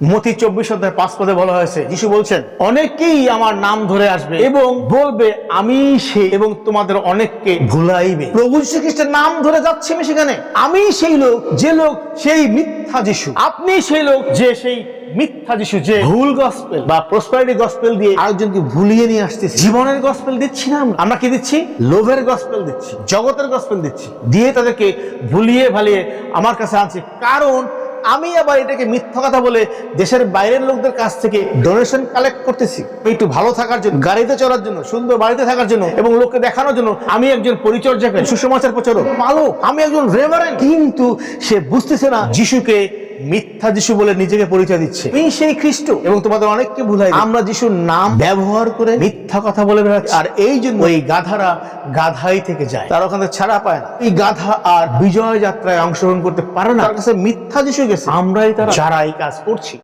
মথি 24:5 বলা হয়েছে, যিশু বলছেন, অনেকেই আমার নাম ধরে আসবে এবং বলবে আমি সে, এবং তোমাদের অনেককে ভুলাইবে। প্রভু যীশু খ্রিস্টের নাম ধরে যাচ্ছে আমি সেখানে। আমি সেই লোক, যে লোক সেই মিথ্যা যিশু। আপনি সেই লোক, যে সেই মিথ্যা যিশু, যে ভুল গসপেল বা প্রসপারিটি গসপেল দিয়ে আরেকজনকে ভুলিয়ে নিয়ে আসতেছে। জীবনের গসপেল দিচ্ছি না আমরা কি দিচ্ছি? লোভের গসপেল দিচ্ছি, জগতের গসপেল দিচ্ছি, দিয়ে তাদেরকে ভুলিয়ে ভালিয়ে আমার কাছে আনছি। কারণ আমি আবার এটাকে মিথ্যা কথা বলে দেশের বাইরের লোকদের কাছ থেকে ডোনেশন কালেক্ট করতেছি একটু ভালো থাকার জন্য, গাড়িতে চলার জন্য, সুন্দর বাড়িতে থাকার জন্য, এবং লোককে দেখানোর জন্য আমি একজন পরিচর্যাকারী, সুসমাচার প্রচারক, ভালো, আমি একজন রেভারেন্ড। কিন্তু সে বুঝতেছে না যিশুকে মিথ্যা যিশু বলে নিজেকে পরিচয় দিচ্ছে। আমি সেই খ্রিস্ট, এবং তোমাদের অনেককে ভুলাই। আমরা যিশুর নাম ব্যবহার করে মিথ্যা কথা বলে বেড়াচ্ছি, আর এই জন্য ওই গাধারা গাধাই থেকে যায়, তারা ওখানে ছাড়া পায় না। এই গাধা আর বিজয় যাত্রায় অংশগ্রহণ করতে পারে না, তার কাছে মিথ্যা যিশু গেছে। আমরাই তারা যারা এই কাজ করছি।